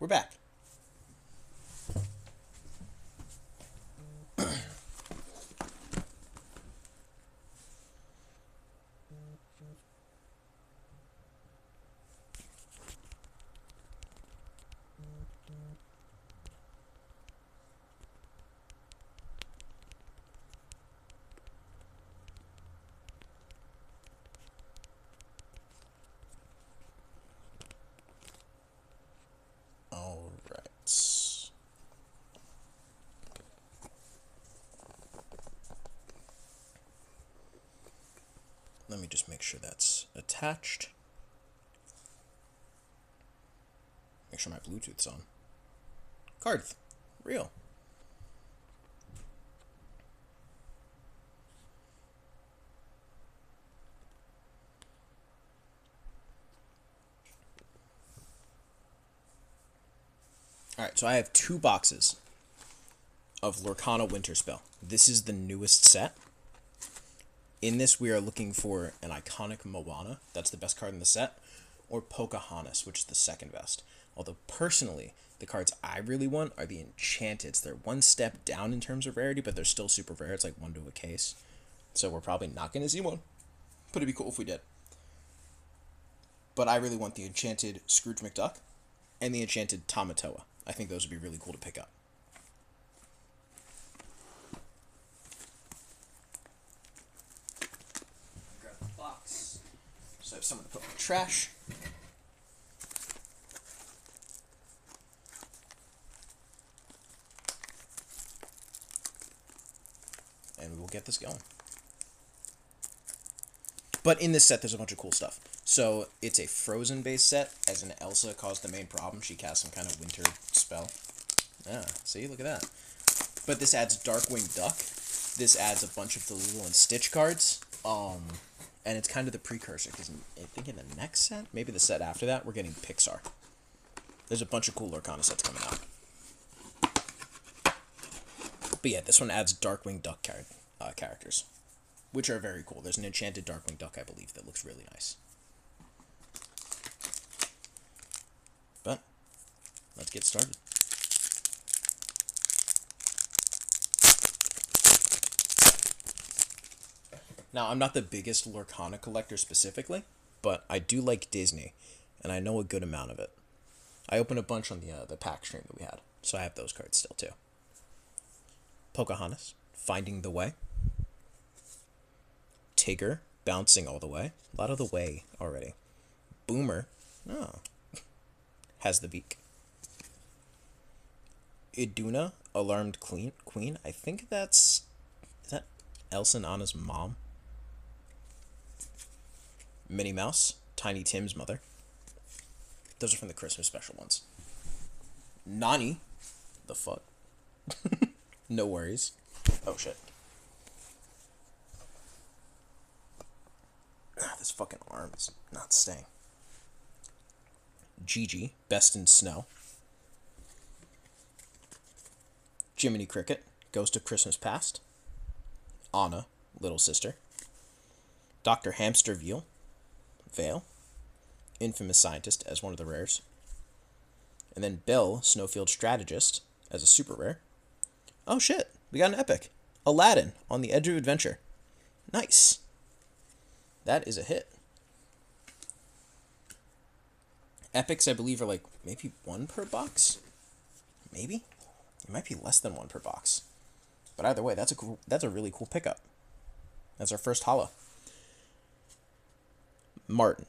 We're back. All right. Let me just make sure that's attached. Make sure my Bluetooth's on. Cards. Real. Alright, so I have 2 boxes of Lorcana Winterspell. This is the newest set. In this, we are looking for an iconic Moana. That's the best card in the set. Or Pocahontas, which is the second best. Although, personally, the cards I really want are the Enchanteds. They're one step down in terms of rarity, but they're still super rare. It's like 1 to a case. So we're probably not going to see one. But it'd be cool if we did. But I really want the Enchanted Scrooge McDuck and the Enchanted Tamatoa. I think those would be really cool to pick up. Grab the box. So I have someone to put in the trash. And we will get this going. But in this set, there's a bunch of cool stuff. So it's a Frozen-based set. As in Elsa caused the main problem. She cast some kind of winter spell. Yeah, see? Look at that. But this adds Darkwing Duck. This adds a bunch of the Lilo and Stitch cards. And it's kind of the precursor. Because I think in the next set, maybe the set after that, we're getting Pixar. There's a bunch of cool Lorcana sets coming out. But yeah, this one adds Darkwing Duck characters. Which are very cool. There's an enchanted Darkwing Duck, I believe, that looks really nice. But, let's get started. Now, I'm not the biggest Lorcana collector specifically, but I do like Disney, and I know a good amount of it. I opened a bunch on the pack stream that we had, so I have those cards still, too. Pocahontas, Finding the Way. Tigger, Bouncing All the Way. A lot of the way already. Boomer, oh, has the beak. Iduna, Alarmed Queen. I think is that Elsa and Anna's mom? Minnie Mouse, Tiny Tim's mother. Those are from the Christmas special ones. Nani, the fuck? No worries. Oh shit. This fucking arm is not staying. Gigi, Best in Snow. Jiminy Cricket, Ghost of Christmas Past. Anna, Little Sister. Dr. Hamster Vale. Infamous Scientist as one of the rares. And then Bill, Snowfield Strategist as a super rare. Oh shit, we got an epic. Aladdin, On the Edge of Adventure. Nice. That is a hit. Epics, I believe, are like maybe 1 per box. Maybe? It might be less than 1 per box. But either way, that's a really cool pickup. That's our first holo. Martin,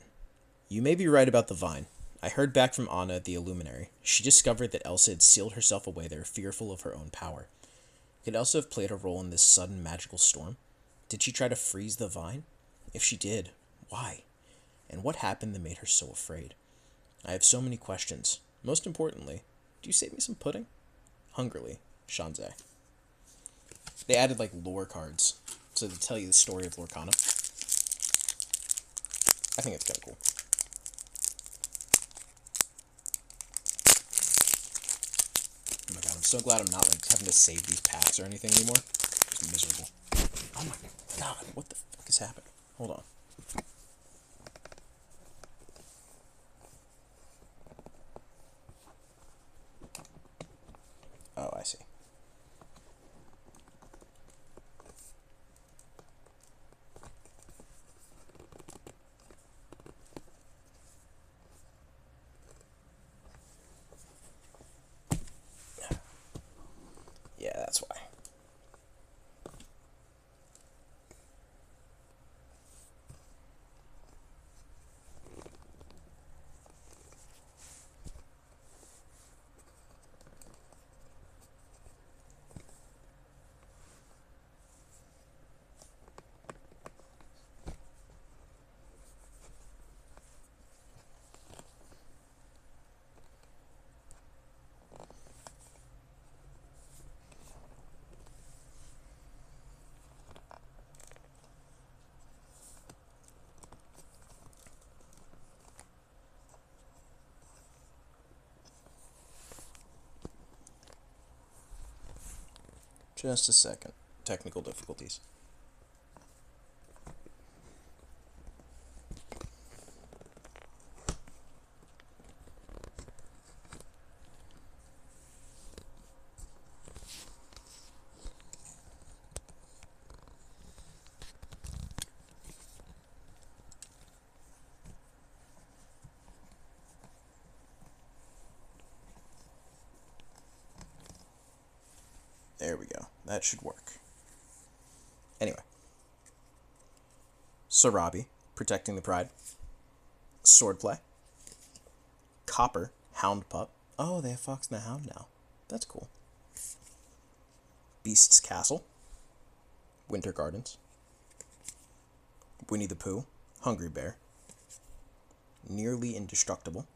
you may be right about the vine. I heard back from Anna, the Illuminary. She discovered that Elsa had sealed herself away there, fearful of her own power. Could Elsa have played a role in this sudden magical storm? Did she try to freeze the vine? If she did, why? And what happened that made her so afraid? I have so many questions. Most importantly, do you save me some pudding? Hungrily, Shanzai. They added, like, lore cards to tell you the story of Lorcana. I think it's kind of cool. Oh my god, I'm so glad I'm not, like, having to save these packs or anything anymore. It's miserable. Oh my god, what the fuck is happening? Hold on. I see. Yeah, that's why. Just a second. Technical difficulties. There we go. That should work. Anyway. Sarabi, protecting the pride. Swordplay. Copper, Hound Pup. Oh, they have Fox and the Hound now. That's cool. Beast's Castle. Winter Gardens. Winnie the Pooh, Hungry Bear. Nearly Indestructible.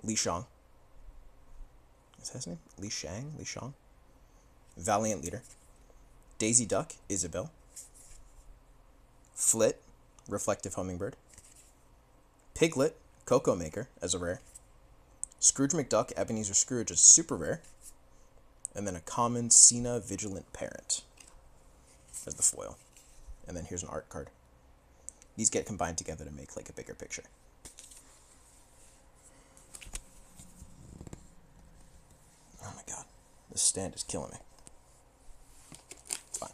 Li Shang. Is that his name? Li Shang? Li Shang? Valiant Leader. Daisy Duck, Isabel. Flit, Reflective Hummingbird. Piglet, Cocoa Maker, as a rare. Scrooge McDuck, Ebenezer Scrooge, as a super rare. And then a common Cena Vigilant Parent as the foil. And then here's an art card. These get combined together to make like a bigger picture. Oh my god, this stand is killing me. It's fine.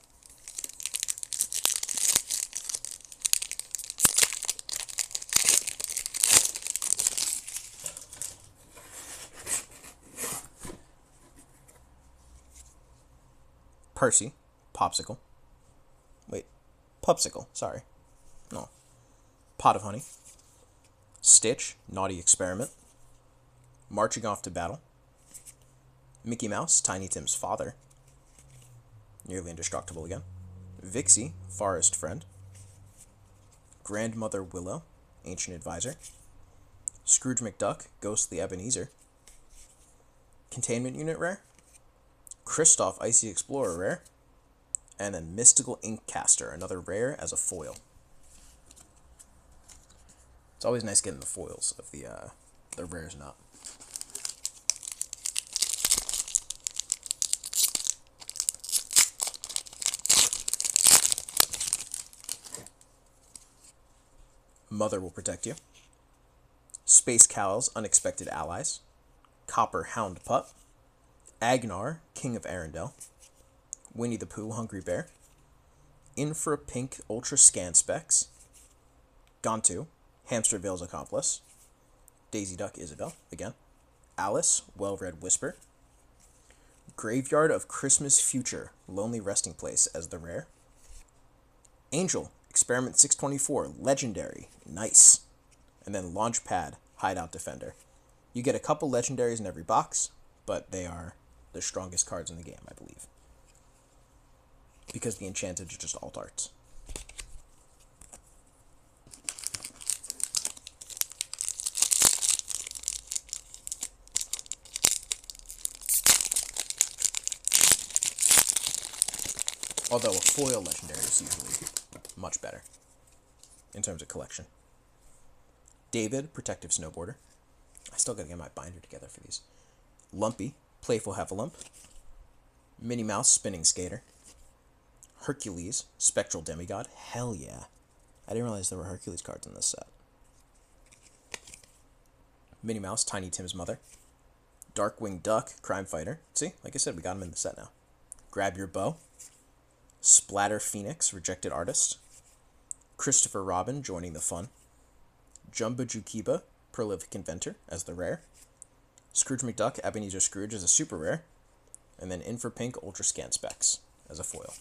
Percy, Popsicle. Wait, Pupsicle, sorry. No. Pot of Honey. Stitch, Naughty Experiment. Marching Off to Battle. Mickey Mouse, Tiny Tim's father. Nearly Indestructible again. Vixie, Forest Friend. Grandmother Willow, Ancient Advisor. Scrooge McDuck, Ghostly Ebenezer. Containment Unit rare. Kristoff, Icy Explorer rare. And then Mystical Inkcaster, another rare as a foil. It's always nice getting the foils of the rares not. Mother Will Protect You. Space Cow's Unexpected Allies. Copper Hound Pup. Agnar, King of Arendelle. Winnie the Pooh, Hungry Bear. Infra Pink Ultra Scan Specs. Gontu, Hamster Veil's Accomplice. Daisy Duck, Isabel, again. Alice, Well-Read Whisper. Graveyard of Christmas Future, Lonely Resting Place as the rare. Angel, Experiment 624, Legendary, nice. And then Launchpad, Hideout Defender. You get a couple legendaries in every box, but they are the strongest cards in the game, I believe. Because the enchanted are just alt arts. Although a foil legendary is usually much better in terms of collection. David, Protective Snowboarder. I still gotta get my binder together for these. Lumpy, Playful Heffalump. Minnie Mouse, Spinning Skater. Hercules, Spectral Demigod. Hell yeah. I didn't realize there were Hercules cards in this set. Minnie Mouse, Tiny Tim's Mother. Darkwing Duck, Crime Fighter. See, like I said, we got him in the set now. Grab Your Bow. Splatter Phoenix, Rejected Artist. Christopher Robin, joining the fun. Jumba Jukiba, Prolific Inventor, as the rare. Scrooge McDuck, Ebenezer Scrooge, as a super rare. And then In for Pink, Ultra Scan Specs, as a foil.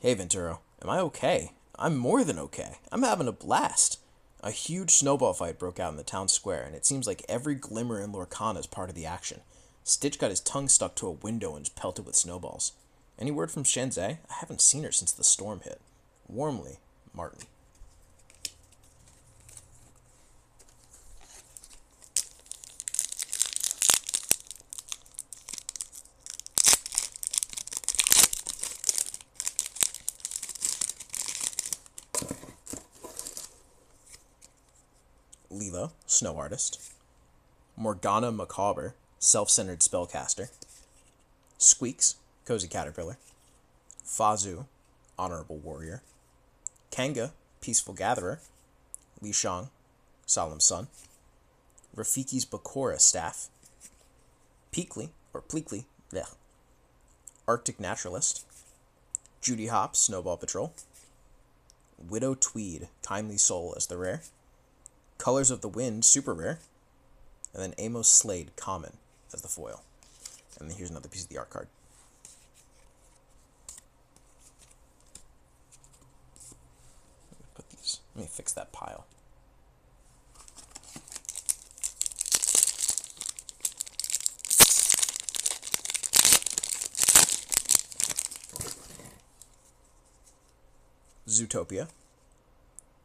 Hey Venturo, am I okay? I'm more than okay. I'm having a blast. A huge snowball fight broke out in the town square, and it seems like every glimmer in Lorcana is part of the action. Stitch got his tongue stuck to a window and is pelted with snowballs. Any word from Shenzai? I haven't seen her since the storm hit. Warmly, Martin. Leela, Snow Artist. Morgana Macabre, Self-Centered Spellcaster. Squeaks, Cozy Caterpillar. Fazu, Honorable Warrior. Kanga, Peaceful Gatherer. Li Shang, Solemn Sun. Rafiki's Bakura Staff. Pleakley, Arctic Naturalist. Judy Hop, Snowball Patrol. Widow Tweed, Kindly Soul, as the rare. Colors of the Wind, super rare. And then Amos Slade, common, as the foil. And then here's another piece of the art card. Let me fix that pile. Zootopia.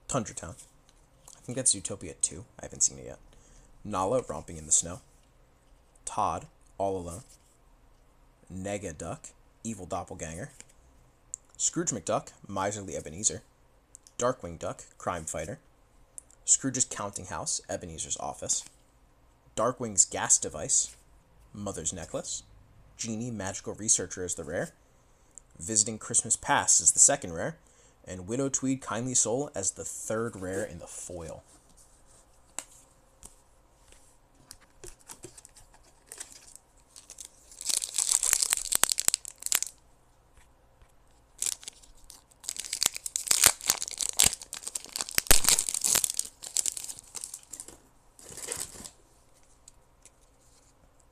Tundra Town. I think that's Zootopia 2. I haven't seen it yet. Nala, Romping in the Snow. Todd, All Alone. Nega Duck, Evil Doppelganger. Scrooge McDuck, Miserly Ebenezer. Darkwing Duck, Crime Fighter. Scrooge's Counting House, Ebenezer's Office. Darkwing's Gas Device, Mother's Necklace. Genie, Magical Researcher, as the rare. Visiting Christmas Past is the second rare. And Widow Tweed, Kindly Soul, as the third rare in the foil.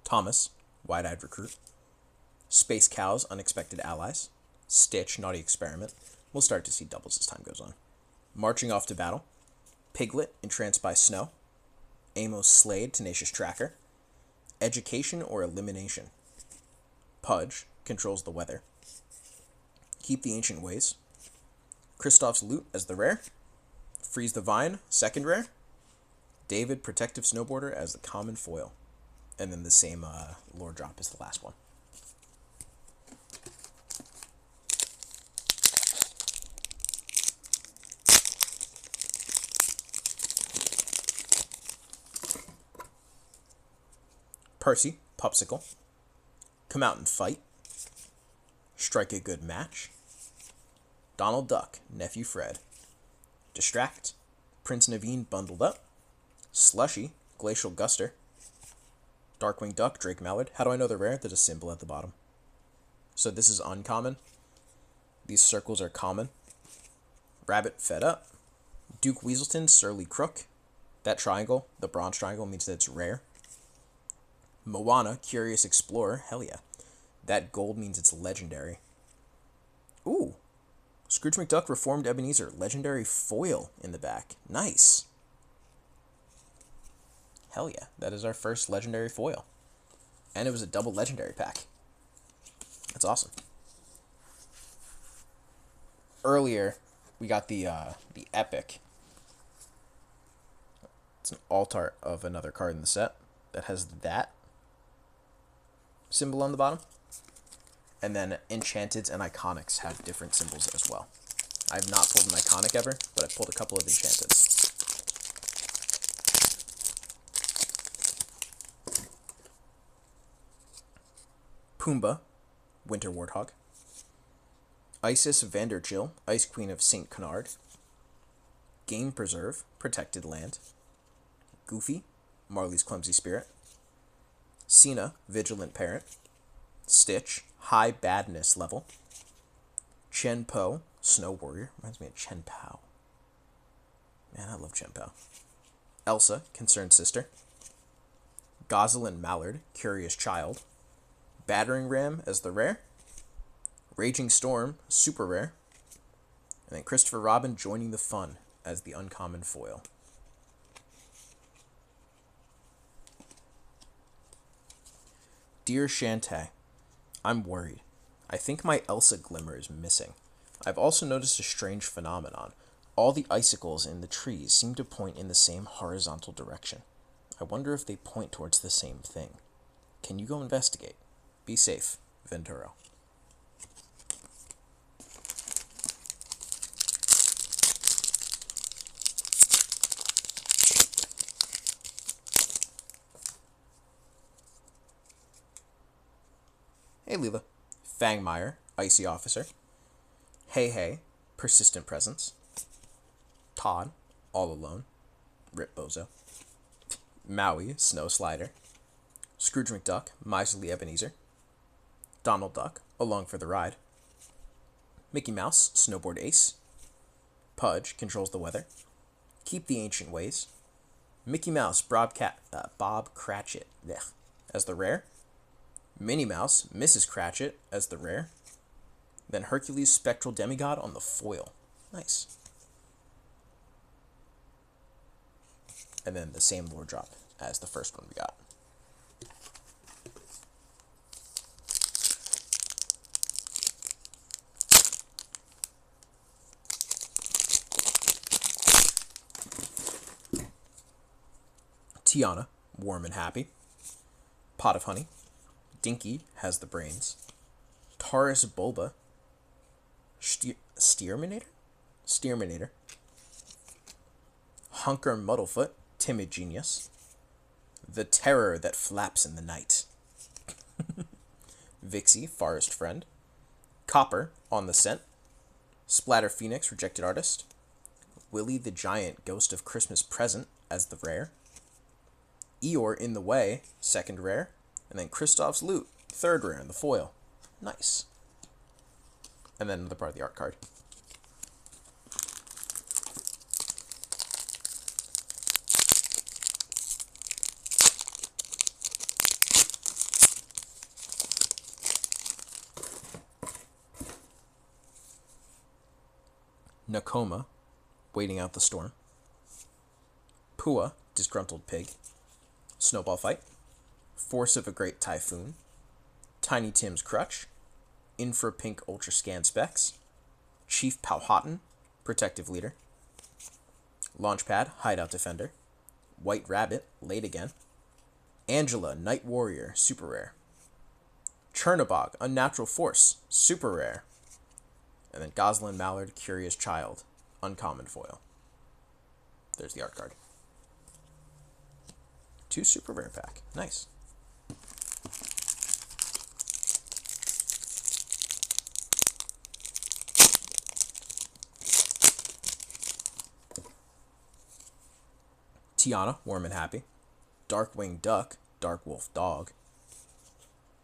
Thomas, Wide-Eyed Recruit. Space Cows, Unexpected Allies. Stitch, Naughty Experiment. We'll start to see doubles as time goes on. Marching Off to Battle. Piglet, Entranced by Snow. Amos Slade, Tenacious Tracker. Education or Elimination. Pudge, Controls the Weather. Keep the Ancient Ways. Kristoff's Loot as the rare. Freeze the Vine, second rare. David, Protective Snowboarder, as the common foil. And then the same lore drop as the last one. Percy, Popsicle. Come Out and Fight. Strike a Good Match. Donald Duck, Nephew Fred. Distract. Prince Naveen, Bundled Up. Slushy, Glacial Guster. Darkwing Duck, Drake Mallard. How do I know they're rare? There's a symbol at the bottom. So this is uncommon. These circles are common. Rabbit, Fed Up. Duke Weaselton, Surly Crook. That triangle, the bronze triangle, means that it's rare. Moana, Curious Explorer. Hell yeah. That gold means it's legendary. Ooh. Scrooge McDuck, Reformed Ebenezer. Legendary foil in the back. Nice. Hell yeah. That is our first legendary foil. And it was a double legendary pack. That's awesome. Earlier, we got the epic. It's an alt art of another card in the set that has that symbol on the bottom. And then Enchanteds and Iconics have different symbols as well. I have not pulled an Iconic ever, but I've pulled a couple of Enchanteds. Pumbaa, Winter Warthog. Isis Vanderchill, Ice Queen of St. Canard. Game Preserve, Protected Land. Goofy, Marley's Clumsy Spirit. Cena, Vigilant Parent. Stitch, High Badness Level. Chen Po, Snow Warrior. Reminds me of Chen Pao. Man, I love Chen Pao. Elsa, Concerned Sister. Gosselin Mallard, Curious Child. Battering Ram as the rare. Raging Storm, super rare. And then Christopher Robin joining the fun as the uncommon foil. Dear Shantae, I'm worried. I think my Elsa Glimmer is missing. I've also noticed a strange phenomenon. All the icicles in the trees seem to point in the same horizontal direction. I wonder if they point towards the same thing. Can you go investigate? Be safe, Venturo. Hey, Leela. Fangmire, Icy Officer. Hey Hey, Persistent Presence. Todd, All Alone. Rip Bozo. Maui, Snow Slider. Scrooge McDuck, Miserly Ebenezer. Donald Duck, Along for the Ride. Mickey Mouse, Snowboard Ace. Pudge, Controls the Weather. Keep the Ancient Ways. Mickey Mouse, Bob Cratchit, as the rare. Minnie Mouse, Mrs. Cratchit, as the rare. Then Hercules, Spectral Demigod on the foil. Nice. And then the same lore drop as the first one we got. Tiana, Warm and Happy. Pot of Honey. Dinky has the brains. Taurus Bulba. Steerminator? Hunker Muddlefoot, Timid Genius. The Terror That Flaps in the Night. Vixie, Forest Friend. Copper, On the Scent. Splatter Phoenix, Rejected Artist. Willie the Giant, Ghost of Christmas Present, as the rare. Eeyore in the Way, second rare. And then Kristoff's Loot, third rare in the foil. Nice. And then another part of the art card. Nakoma, Waiting Out the Storm. Pua, Disgruntled Pig. Snowball Fight. Force of a Great Typhoon. Tiny Tim's Crutch. Infra Pink Ultra Scan Specs. Chief Powhatan, Protective Leader. Launchpad, Hideout Defender. White Rabbit, Late Again. Angela, Night Warrior, super rare. Chernobog, Unnatural Force, super rare. And then Gosselin Mallard, Curious Child, uncommon foil. There's the art card. 2 super rare pack. Nice. Tiana, Warm and Happy. Darkwing Duck, Dark Wolf Dog.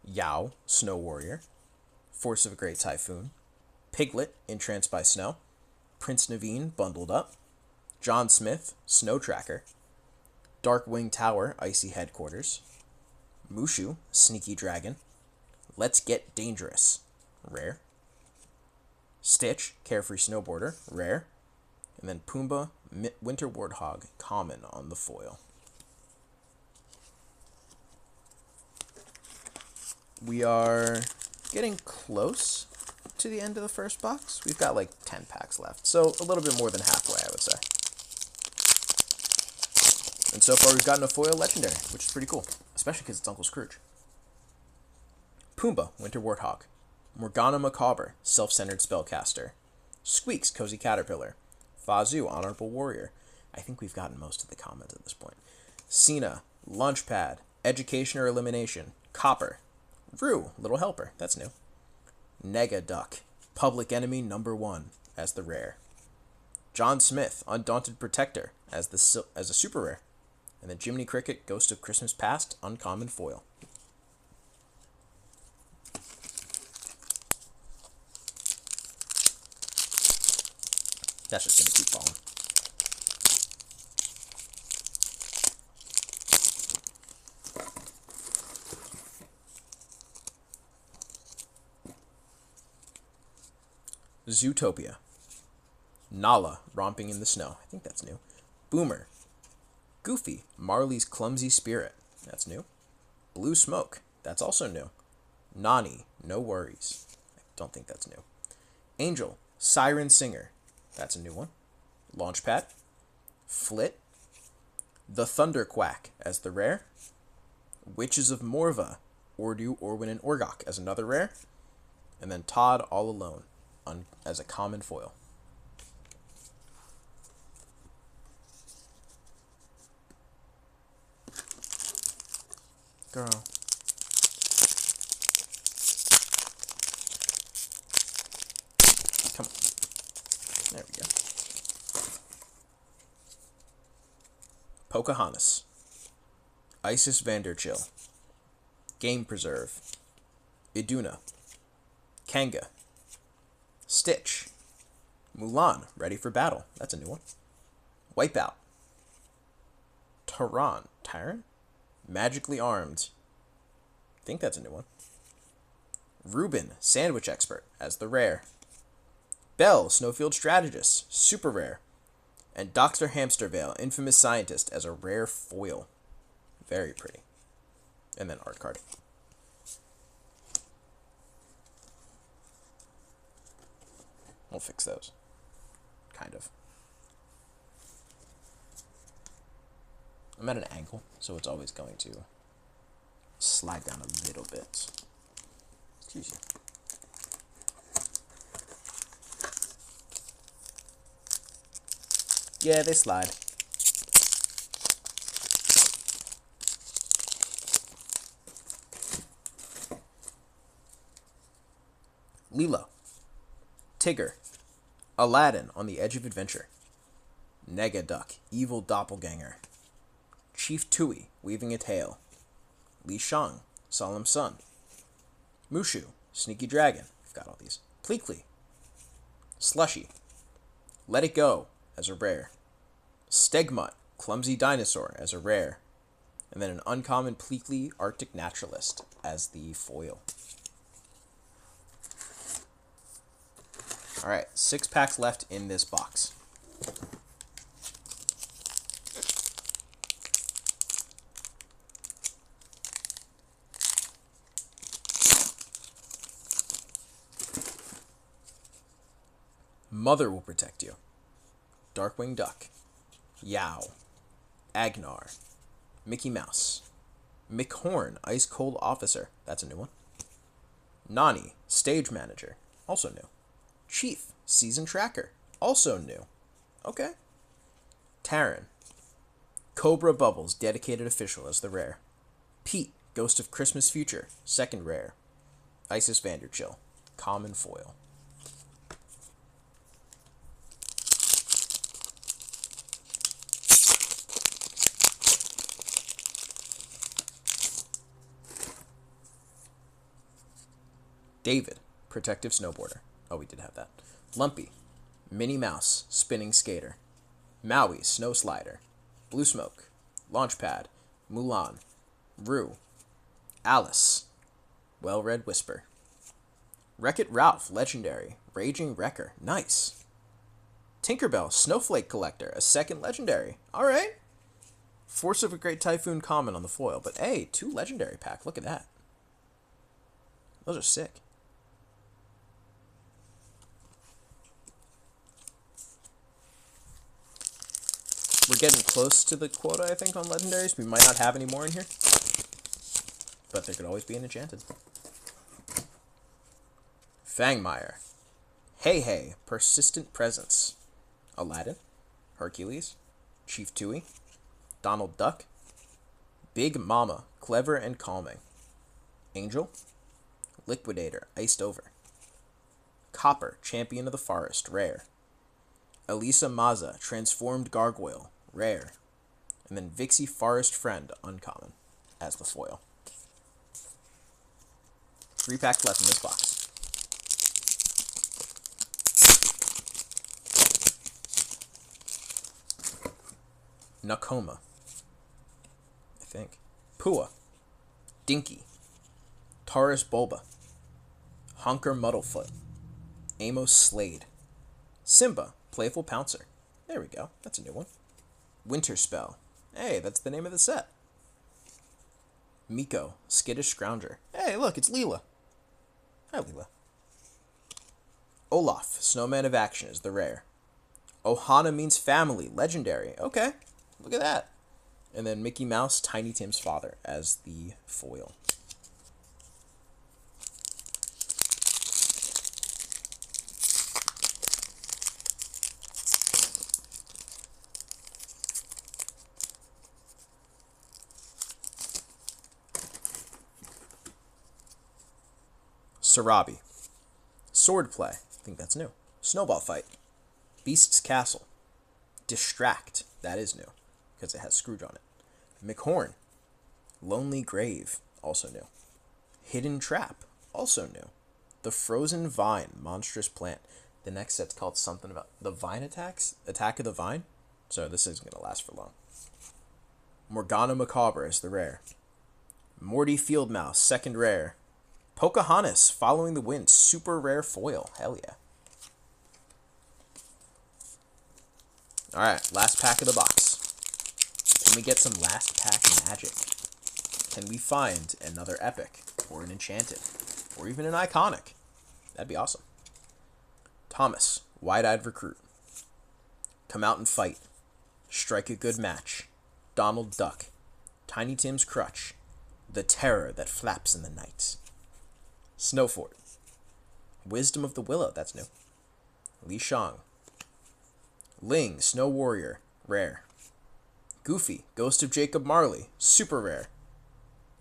Yao, Snow Warrior. Force of a Great Typhoon. Piglet, Entranced by Snow. Prince Naveen, Bundled Up. John Smith, Snow Tracker. Darkwing Tower, Icy Headquarters. Mushu, Sneaky Dragon. Let's Get Dangerous, rare. Stitch, Carefree Snowboarder, rare. And then Pumbaa, Winter Warthog, common on the foil. We are getting close to the end of the first box. We've got like 10 packs left, so a little bit more than halfway, I would say. And so far we've gotten a foil legendary, which is pretty cool, especially because it's Uncle Scrooge. Pumbaa, Winter Warthog. Morgana Macabre, Self-Centered Spellcaster. Squeaks, Cozy Caterpillar. Fazu, Honorable Warrior. I think we've gotten most of the comments at this point. Cena, Launchpad, Education or Elimination. Copper. Rue, Little Helper, that's new. Nega Duck, Public Enemy #1 as the rare. John Smith, Undaunted Protector as a super rare. And then Jiminy Cricket, Ghost of Christmas Past, uncommon foil. That's just going to keep falling. Zootopia. Nala, romping in the snow. I think that's new. Boomer. Goofy, Marley's clumsy spirit. That's new. Blue Smoke. That's also new. Nani, no worries. I don't think that's new. Angel, Siren Singer. That's a new one. Launchpad. Flit. The Thunderquack as the rare. Witches of Morva, Ordu, Orwin, and Orgok as another rare. And then Todd All Alone as a common foil. Girl. Come on. There we go. Pocahontas. Isis Vanderchill. Game Preserve. Iduna. Kanga. Stitch. Mulan, ready for battle. That's a new one. Wipeout. Tyran? Magically Armed. I think that's a new one. Ruben, Sandwich Expert, as the rare. Belle, Snowfield Strategist, super rare. And Dr. Hamstervale, Infamous Scientist, as a rare foil. Very pretty. And then art card. We'll fix those. Kind of. I'm at an angle, so it's always going to slide down a little bit. Excuse you. Yeah, they slide. Lilo. Tigger. Aladdin on the Edge of Adventure. Negaduck, Evil Doppelganger. Chief Tui, Weaving a Tale. Li Shang, Solemn Sun. Mushu, Sneaky Dragon. We've got all these. Pleakley. Slushy. Let It Go, as a rare. Stegmutt, Clumsy Dinosaur, as a rare. And then an uncommon Pleakley Arctic Naturalist as the foil. Alright, 6 packs left in this box. Mother will protect you. Darkwing Duck. Yow. Agnar. Mickey Mouse. McHorn, Ice Cold Officer. That's a new one. Nani, Stage Manager. Also new. Chief, Season Tracker. Also new. Okay. Taran. Cobra Bubbles, Dedicated Official as the rare. Pete, Ghost of Christmas Future. Second rare. Isis Vanderchill. Common foil. David, Protective Snowboarder. Oh, we did have that. Lumpy, Minnie Mouse, Spinning Skater. Maui, Snow Slider. Blue Smoke, Launchpad, Mulan. Rue, Alice, Well-Read Whisper. Wreck-It Ralph, Legendary, Raging Wrecker. Nice. Tinkerbell, Snowflake Collector, a second Legendary. Alright. Force of a Great Typhoon common on the foil, but hey, 2 Legendary pack. Look at that. Those are sick. We're getting close to the quota, I think, on Legendaries. We might not have any more in here. But there could always be an Enchanted. Fangmire. Hey Hey, Persistent Presence. Aladdin. Hercules. Chief Tui. Donald Duck. Big Mama, Clever and Calming. Angel. Liquidator, Iced Over. Copper, Champion of the Forest, rare. Elisa Maza, Transformed Gargoyle, rare. And then Vixie Forest Friend, uncommon, as the foil. 3 packs left in this box. Nakoma, I think. Pua. Dinky. Taurus Bulba. Honker Muddlefoot. Amos Slade. Simba, Playful Pouncer. There we go. That's a new one. Winterspell. Hey, that's the name of the set. Miko, Skittish Scrounger. Hey, look, it's Leela. Hi, Leela. Olaf, Snowman of Action, is the rare. Ohana means family, legendary. Okay, look at that. And then Mickey Mouse, Tiny Tim's father, as the foil. Sarabi. Swordplay. I think that's new. Snowball Fight. Beast's Castle. Distract. That is new, because it has Scrooge on it. McHorn. Lonely Grave. Also new. Hidden Trap. Also new. The Frozen Vine. Monstrous Plant. The next set's called something about the Vine Attacks. Attack of the Vine. So this isn't going to last for long. Morgana Macabre is the rare. Morty Fieldmouse. Second rare. Pocahontas, Following the Wind, super rare foil. Hell yeah. Alright, last pack of the box. Can we get some last pack magic? Can we find another epic, or an enchanted, or even an iconic? That'd be awesome. Thomas, Wide-Eyed Recruit. Come Out and Fight. Strike a Good Match. Donald Duck. Tiny Tim's Crutch. The Terror That Flaps in the Night. Snowfort. Wisdom of the Willow, that's new. Li Shang. Ling, Snow Warrior, rare. Goofy, Ghost of Jacob Marley, super rare.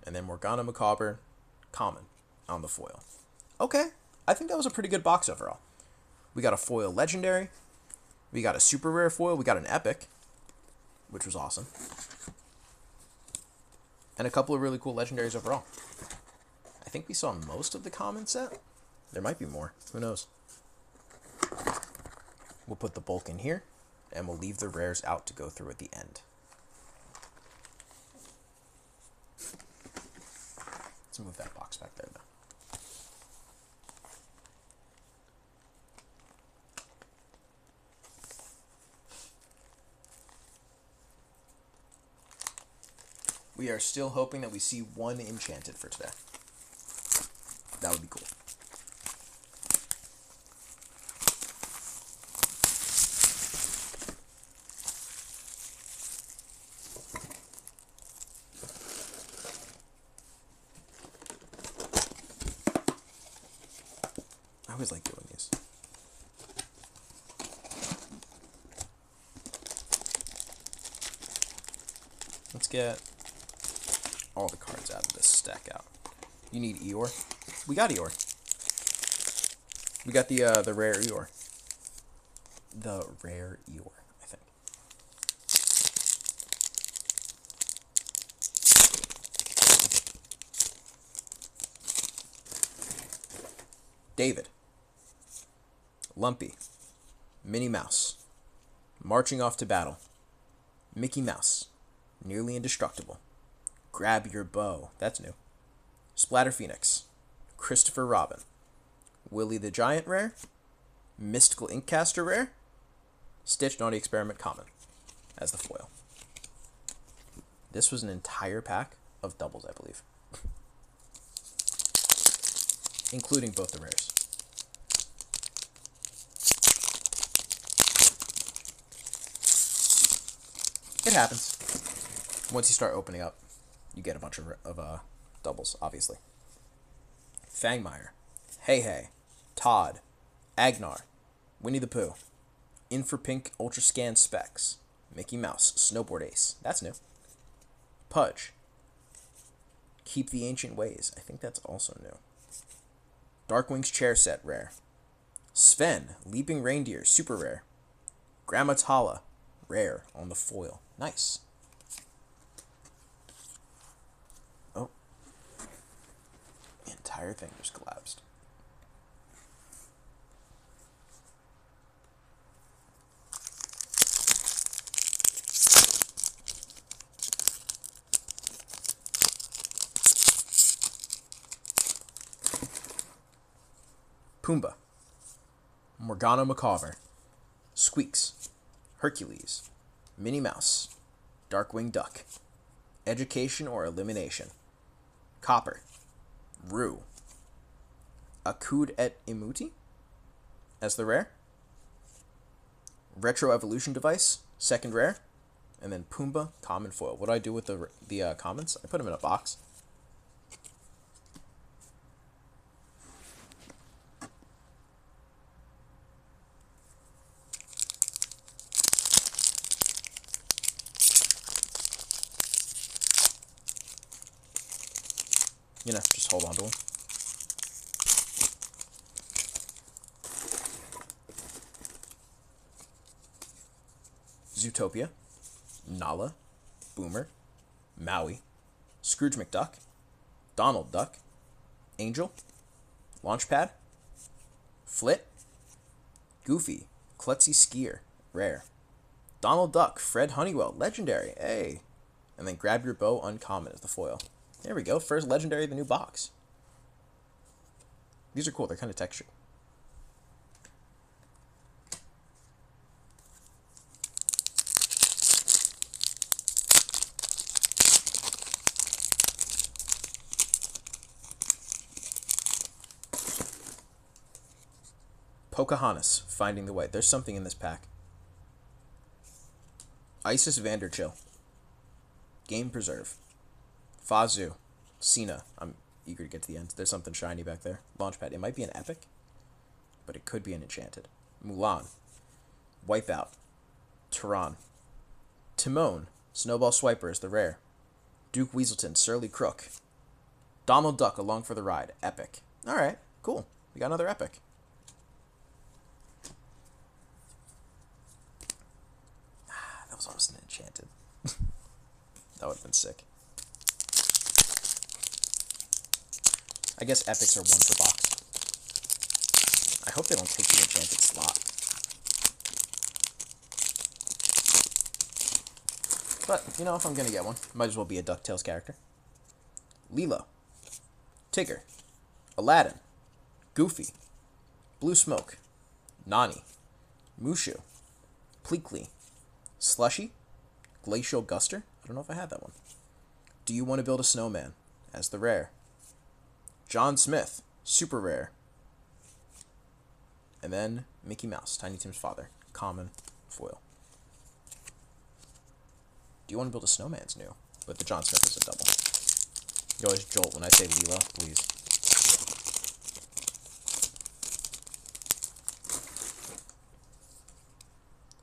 And then Morgana Macabre, common, on the foil. Okay, I think that was a pretty good box overall. We got a foil legendary. We got a super rare foil. We got an epic, which was awesome. And a couple of really cool legendaries overall. I think we saw most of the common set. There might be more. Who knows? We'll put the bulk in here, and we'll leave the rares out to go through at the end. Let's move that box back there, though. We are still hoping that we see one enchanted for today. That would be cool. I always like doing these. Let's get all the cards out of this stack out. You need Eeyore. We got Eeyore. We got the rare Eeyore. The rare Eeyore, I think. David. Lumpy. Minnie Mouse. Marching Off to Battle. Mickey Mouse. Nearly Indestructible. Grab Your Bow. That's new. Splatter Phoenix. Christopher Robin. Willie the Giant rare. Mystical Inkcaster rare. Stitch Naughty Experiment common as the foil. This was an entire pack of doubles, I believe. Including both the rares. It happens. Once you start opening up, you get a bunch of doubles, obviously. Fangmire, Hey Hey, Todd, Agnar, Winnie the Pooh, In for Pink Ultra Scan Specs, Mickey Mouse, Snowboard Ace, that's new. Pudge, Keep the Ancient Ways, I think that's also new. Darkwing's Chair Set, rare. Sven, Leaping Reindeer, super rare. Grandma Tala, rare on the foil, nice. Oh, the entire thing just collapsed. Pumbaa, Morgana Macabre, Squeaks, Hercules, Minnie Mouse, Darkwing Duck, Education or Elimination, Copper, Rue, Akud et Imuti as the rare, Retro Evolution Device, second rare, and then Pumbaa, common foil. What do I do with the commons? I put them in a box. You know, just hold on to them. Zootopia, Nala, Boomer, Maui, Scrooge McDuck, Donald Duck, Angel, Launchpad, Flit, Goofy, Klutzy Skier, rare, Donald Duck, Fred Honeywell, legendary, hey, and then Grab Your Bow, uncommon as the foil. There we go, first legendary of the new box. These are cool, they're kind of textured. Pocahontas, Finding the Way. There's something in this pack. Isis Vanderchill, Game Preserve, Fazu, Cena. I'm eager to get to the end. There's something shiny back there. Launchpad. It might be an epic, but it could be an enchanted. Mulan, Wipeout, Tehran, Timon, Snowball Swiper is the rare. Duke Weaselton, Surly Crook, Donald Duck, Along for the Ride, epic. Alright, cool. We got another epic. That was almost an enchanted. That would have been sick. I guess epics are one per box. I hope they don't take the enchanted slot. But, you know, if I'm going to get one, might as well be a DuckTales character. Lilo, Tigger, Aladdin, Goofy, Blue Smoke, Nani, Mushu, Pleakley, Slushy, Glacial Guster. I don't know if I had that one. Do You Want to Build a Snowman as the rare. John Smith, super rare. And then Mickey Mouse, Tiny Tim's father, common foil. Do You Want to Build a Snowman's new, but the John Smith is a double. You always jolt when I say Lilo, please.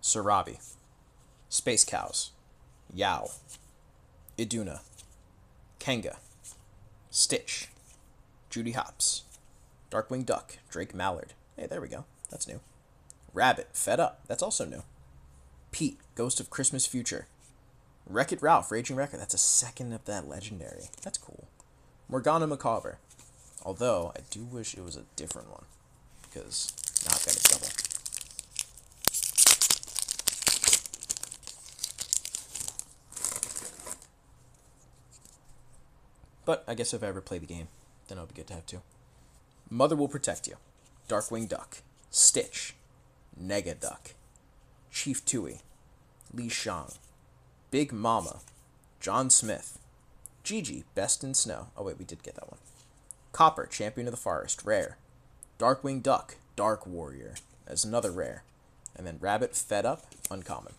Sarabi, Space Cows, Yao, Iduna, Kanga, Stitch, Judy Hopps, Darkwing Duck, Drake Mallard. Hey, there we go. That's new. Rabbit, Fed Up. That's also new. Pete, Ghost of Christmas Future. Wreck-It Ralph, Raging Wrecker. That's a second of that legendary. That's cool. Morgana Macabre. Although, I do wish it was a different one. Because now I've got a double. But I guess if I ever play the game, then it'll be good to have two. Mother Will Protect You. Darkwing Duck. Stitch. Nega Duck. Chief Tui. Li Shang. Big Mama. John Smith. Gigi, Best in Snow. Oh wait, we did get that one. Copper, Champion of the Forest, rare. Darkwing Duck, Dark Warrior, as another rare. And then Rabbit, Fed Up, uncommon.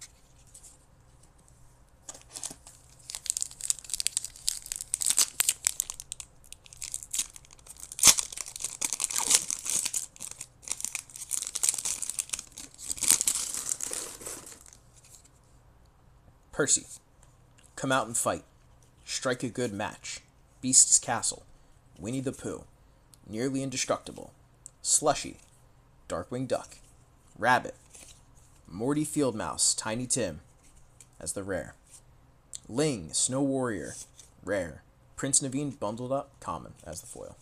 Percy, Come Out and Fight, Strike a Good Match, Beast's Castle, Winnie the Pooh, Nearly Indestructible, Slushy, Darkwing Duck, Rabbit, Morty Field Mouse, Tiny Tim, as the rare. Ling, Snow Warrior, rare. Prince Naveen, Bundled Up, common, as the foil.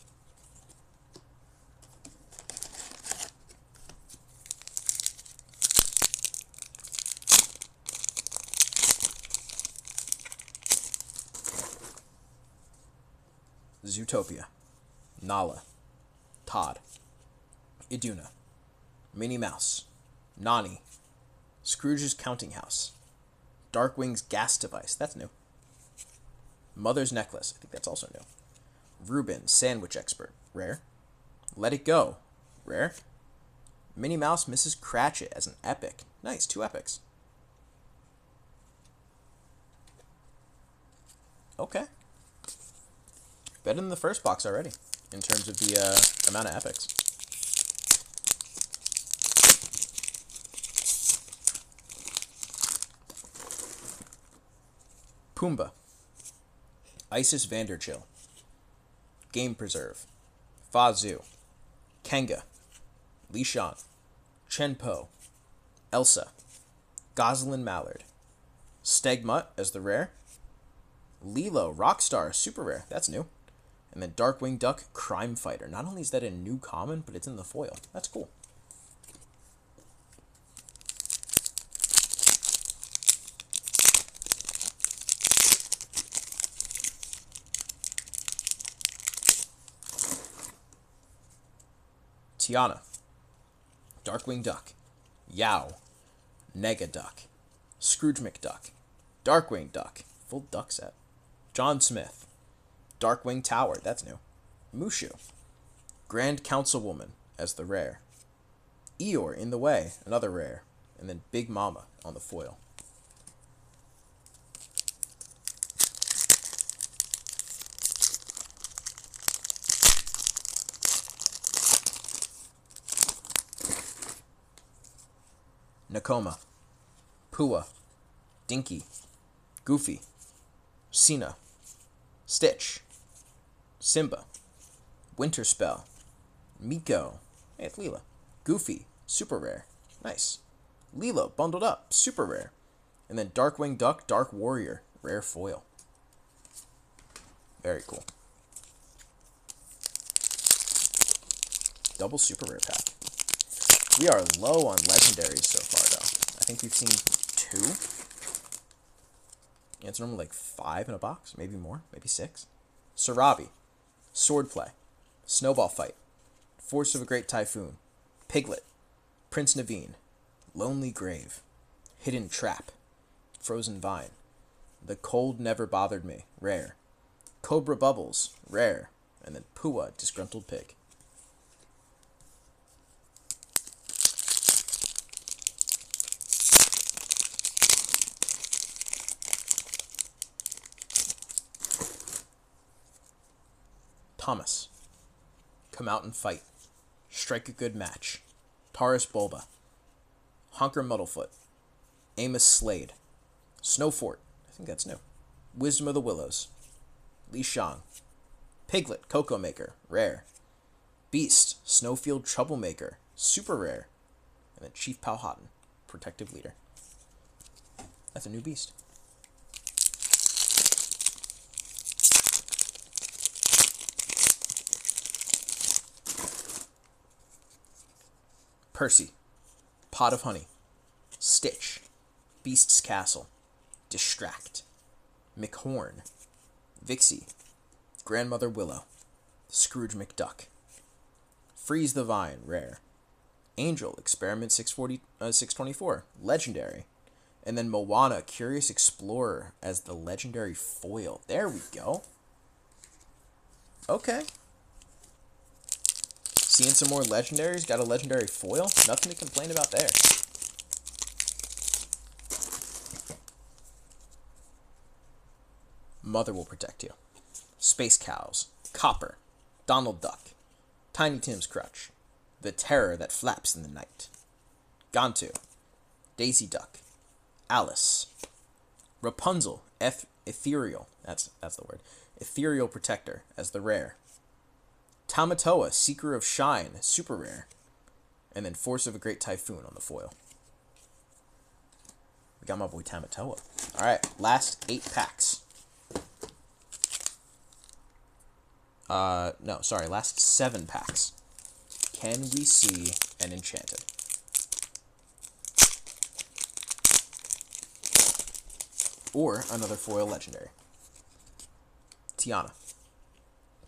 Zootopia, Nala, Todd, Iduna, Minnie Mouse, Nani, Scrooge's Counting House, Darkwing's Gas Device, that's new. Mother's Necklace, I think that's also new. Reuben, Sandwich Expert, rare. Let It Go, rare. Minnie Mouse, Mrs. Cratchit as an epic. Nice, 2 epics. Okay. Better than the first box already, in terms of the amount of epics. Pumbaa, Isis Vanderchill, Game Preserve, Fa-Zuu, Kenga, Li Shan, Chen Po, Elsa, Goslin Mallard, Stegmutt as the rare, Lilo, Rockstar, super rare, that's new. And then Darkwing Duck, Crime Fighter. Not only is that a new common, but it's in the foil. That's cool. Tiana, Darkwing Duck, Yow, Negaduck, Scrooge McDuck, Darkwing Duck, full duck set, John Smith, Darkwing Tower, that's new, Mushu, Grand Councilwoman as the rare, Eeyore in the Way, another rare, and then Big Mama on the foil. Nakoma, Pua, Dinky, Goofy, Cena, Stitch, Simba, Winterspell, Miko, hey, it's Leela, Goofy, super rare, nice, Lilo, bundled up, super rare, and then Darkwing Duck, Dark Warrior, rare foil. Very cool. Double super rare pack. We are low on legendaries so far, though. I think we've seen 2. Yeah, it's normally like 5 in a box, maybe more, maybe 6. Sarabi, Swordplay, Snowball Fight, Force of a Great Typhoon, Piglet, Prince Naveen, Lonely Grave, Hidden Trap, Frozen Vine, The Cold Never Bothered Me, rare, Cobra Bubbles, rare, and then Pua, Disgruntled Pig. Thomas, Come Out and Fight, Strike a Good Match, Taurus Bulba, Honker Muddlefoot, Amos Slade, Snowfort, I think that's new, Wisdom of the Willows, Li Shang, Piglet, Cocoa Maker, rare, Beast, Snowfield Troublemaker, super rare, and then Chief Powhatan, Protective Leader. That's a new beast. Percy, Pot of Honey, Stitch, Beast's Castle, Distract, McHorn, Vixie, Grandmother Willow, Scrooge McDuck, Freeze the Vine, rare, Angel, Experiment 624, legendary, and then Moana, Curious Explorer as the legendary foil. There we go. Okay. Seeing some more legendaries, got a legendary foil. Nothing to complain about there. Mother Will Protect You. Space Cows, Copper, Donald Duck, Tiny Tim's Crutch, The Terror That Flaps in the Night, Gantu, Daisy Duck, Alice, Rapunzel, Ethereal, that's the word, Ethereal Protector as the rare, Tamatoa, Seeker of Shine, super rare, and then Force of a Great Typhoon on the foil. We got my boy Tamatoa. Alright, last 8 packs. No, sorry, last 7 packs. Can we see an Enchanted? Or another foil legendary. Tiana,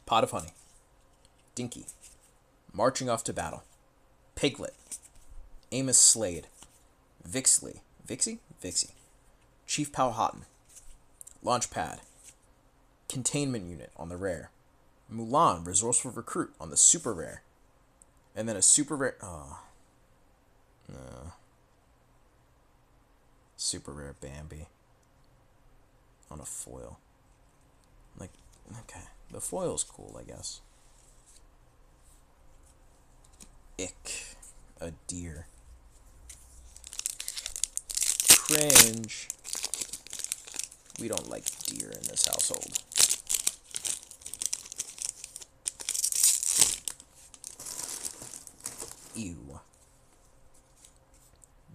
Pot of Honey, Dinky, Marching Off to Battle, Piglet, Amos Slade, Vixie, Chief Powhatan, Launchpad, Containment Unit on the rare, Mulan, Resourceful Recruit on the super rare, and then a super rare, no. Super rare Bambi on a foil. Like, okay, the foil's cool, I guess. Ick, a deer. Cringe. We don't like deer in this household. Ew.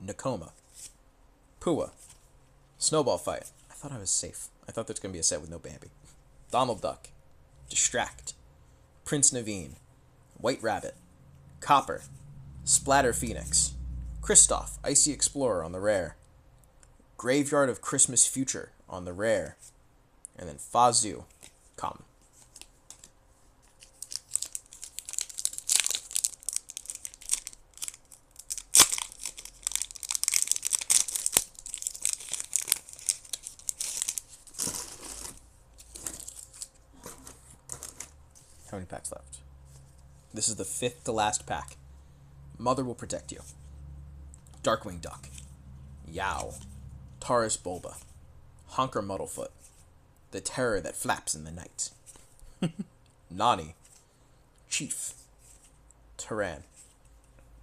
Nakoma. Pua. Snowball Fight. I thought I was safe. I thought there's going to be a set with no Bambi. Donald Duck. Distract. Prince Naveen. White Rabbit. Copper. Splatter Phoenix. Kristoff, Icy Explorer on the rare. Graveyard of Christmas Future on the rare. And then Fazu, common. How many packs left? This is the 5th to last pack. Mother will protect you. Darkwing Duck. Yow. Taurus Bulba. Honker Muddlefoot. The terror that flaps in the night. Nani. Chief. Taran.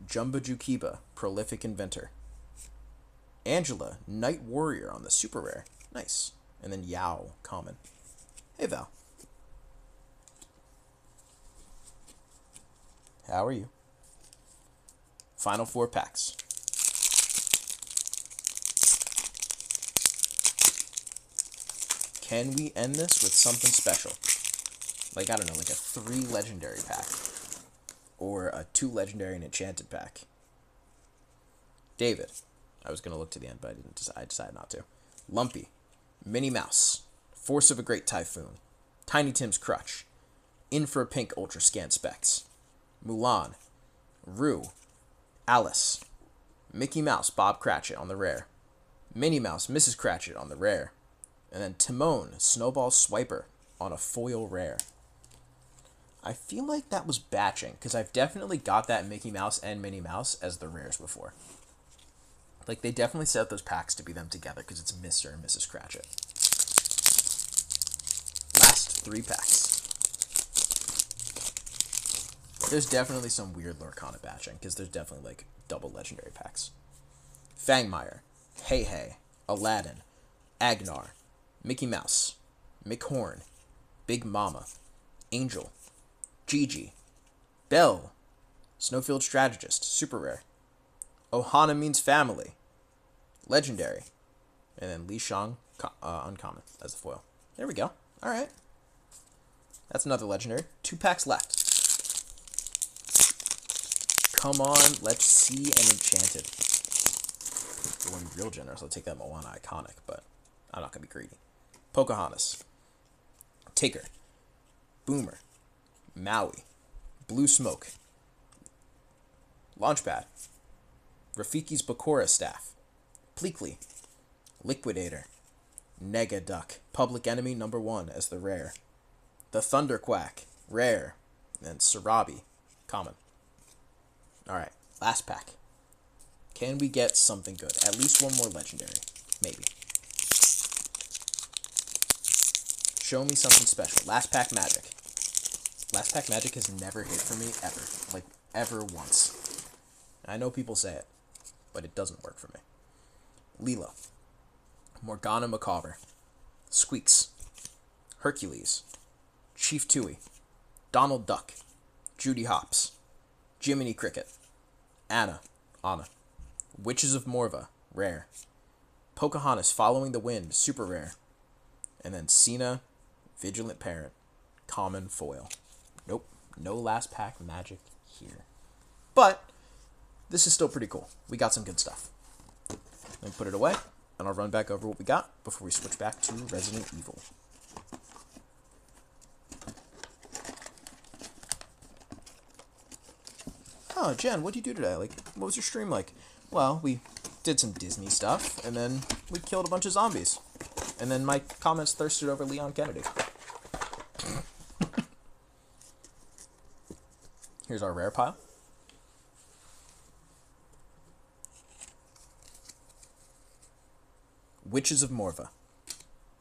Jumba Jukiba, Prolific Inventor. Angela, Night Warrior on the super rare. Nice. And then Yow, common. Hey, Val. How are you? Final 4 packs. Can we end this with something special? Like, I don't know, like a 3 legendary pack. Or a 2 legendary and enchanted pack. David. I was going to look to the end, but I decided not to. Lumpy. Minnie Mouse. Force of a Great Typhoon. Tiny Tim's Crutch. In for a Pink Ultra Scan Specs. Mulan. Rue. Alice. Mickey Mouse, Bob Cratchit on the rare. Minnie Mouse, Mrs. Cratchit on the rare. And then Timon, Snowball Swiper on a foil rare. I feel like that was batching, because I've definitely got that Mickey Mouse and Minnie Mouse as the rares before. Like, they definitely set those packs to be them together, because it's Mr. and Mrs. Cratchit. Last 3 packs. There's definitely some weird Lorcana batching, because there's definitely, like, double legendary packs. Fangmire, Hey Hey, Aladdin, Agnar, Mickey Mouse, McHorn, Big Mama, Angel, Gigi, Belle, Snowfield Strategist, super rare. Ohana Means Family, legendary. And then Li Shang, uncommon, as the foil. There we go. Alright. That's another legendary. 2 packs left. Come on, let's see an enchanted. If you want to be real generous, I'll take that Moana Iconic, but I'm not going to be greedy. Pocahontas. Tigger. Boomer. Maui. Blue Smoke. Launchpad. Rafiki's Bakura Staff. Pleakley. Liquidator. Nega Duck. Public Enemy #1 as the rare. The Thunderquack. Rare. And Sarabi. Common. Alright, last pack. Can we get something good? At least 1 more legendary. Maybe. Show me something special. Last pack magic. Last pack magic has never hit for me, ever. Like, ever once. I know people say it, but it doesn't work for me. Leela. Morgana Macabre. Squeaks. Hercules. Chief Tui. Donald Duck. Judy Hopps. Jiminy Cricket. Anna. Witches of Morva. Rare. Pocahontas Following the Wind. Super rare. And then Cena. Vigilant Parent. Common foil. Nope. No last pack magic here. But this is still pretty cool. We got some good stuff. Let me put it away, and I'll run back over what we got before we switch back to Resident Evil. "Oh, Jen, what'd you do today? Like, what was your stream like?" "Well, we did some Disney stuff, and then we killed a bunch of zombies." And then my comments thirsted over Leon Kennedy. Here's our rare pile. Witches of Morva,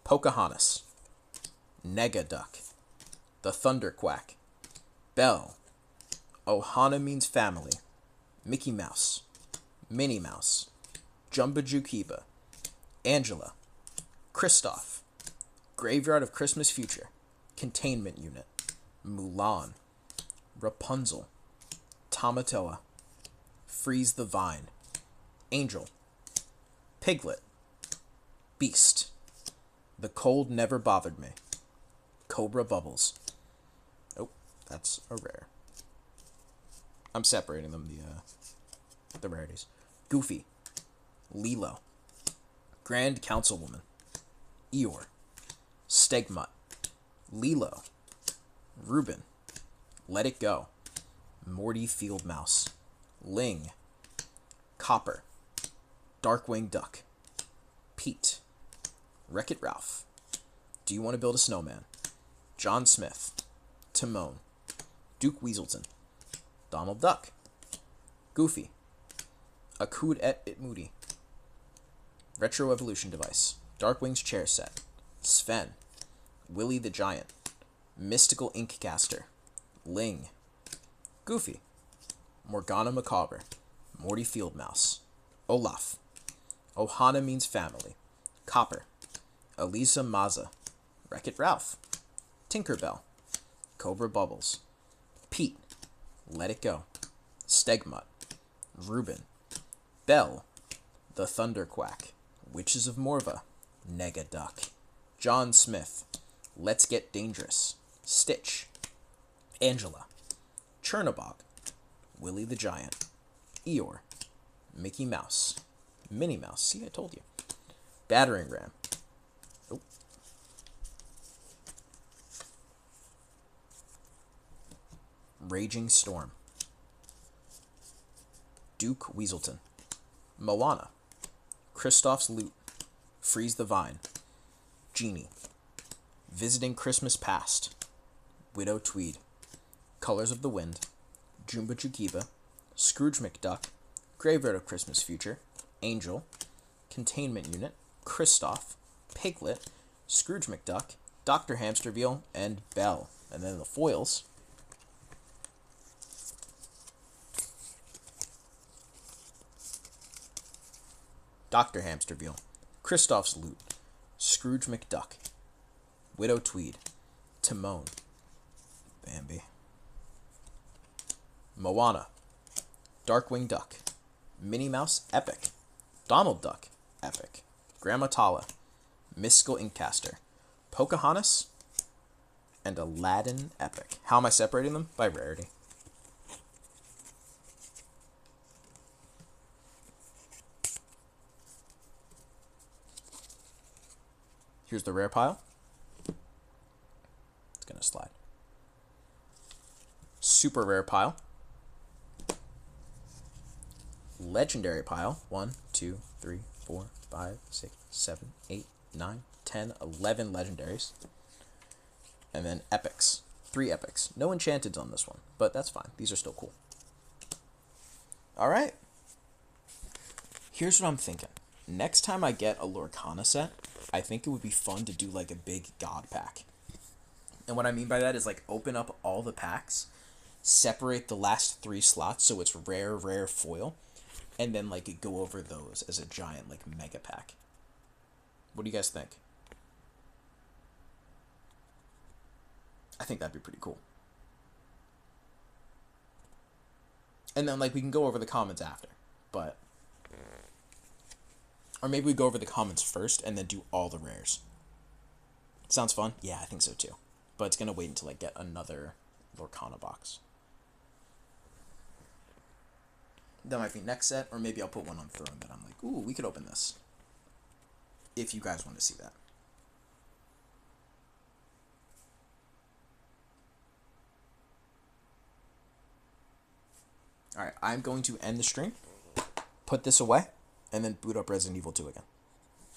Pocahontas, Negaduck, the Thunderquack, Belle, Ohana means family, Mickey Mouse, Minnie Mouse, Jumbajukiba, Angela, Kristoff, Graveyard of Christmas Future, Containment Unit, Mulan, Rapunzel, Tamatoa, Freeze the Vine, Angel, Piglet, Beast, The Cold Never Bothered Me, Cobra Bubbles. Oh, that's a rare. I'm separating them, the rarities. Goofy, Lilo, Grand Councilwoman, Eeyore, Stegmutt, Lilo, Reuben, Let It Go, Morty Fieldmouse, Ling, Copper, Darkwing Duck, Pete, Wreck-It Ralph, Do You Want to Build a Snowman, John Smith, Timon, Duke Weaselton, Donald Duck, Goofy, Akud et Moody, Retro Evolution Device, Darkwing's Chair Set, Sven, Willie the Giant, Mystical Inkcaster, Ling, Goofy, Morgana Macabre, Morty Fieldmouse, Olaf, Ohana means family, Copper, Elisa Maza, Wreck-It Ralph, Tinkerbell, Cobra Bubbles, Pete, Let It Go, Stegmutt, Reuben, Belle, the Thunderquack, Witches of Morva, Negaduck, John Smith, Let's Get Dangerous, Stitch, Angela, Chernobog, Willie the Giant, Eeyore, Mickey Mouse, Minnie Mouse, see, I told you, Battering Ram, oh, Raging Storm, Duke Weaselton, Moana, Kristoff's Loot, Freeze the Vine, Genie, Visiting Christmas Past, Widow Tweed, Colors of the Wind, Jumba Jukiba, Scrooge McDuck, Graveyard of Christmas Future, Angel, Containment Unit, Kristoff, Piglet, Scrooge McDuck, Dr. Hamsterville, and Belle. And then the foils. Dr. Hamsterville, Kristoff's Loot, Scrooge McDuck, Widow Tweed, Timon, Bambi, Moana, Darkwing Duck, Minnie Mouse Epic, Donald Duck Epic, Grandma Tala, Mystical Inkcaster, Pocahontas, and Aladdin Epic. How am I separating them? By rarity. Here's the rare pile. It's going to slide. Super rare pile. Legendary pile. 1, 2, 3, 4, 5, 6, 7, 8, 9, 10, 11 legendaries. And then epics. 3 epics. No enchanteds on this one, but that's fine. These are still cool. Alright. Here's what I'm thinking. Next time I get a Lorcana set, I think it would be fun to do like a big god pack. And what I mean by that is like open up all the packs, separate the last 3 slots so it's rare, rare, foil, and then like go over those as a giant like mega pack. What do you guys think? I think that'd be pretty cool. And then like we can go over the comments after, but or maybe we go over the comments first and then do all the rares. Sounds fun? Yeah, I think so too. But it's gonna wait until I get another Lorcana box. That might be next set, or maybe I'll put one on Throne that I'm like, ooh, we could open this. If you guys want to see that. All right, I'm going to end the stream, put this away, and then boot up Resident Evil 2 again.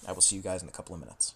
I will see you guys in a couple of minutes.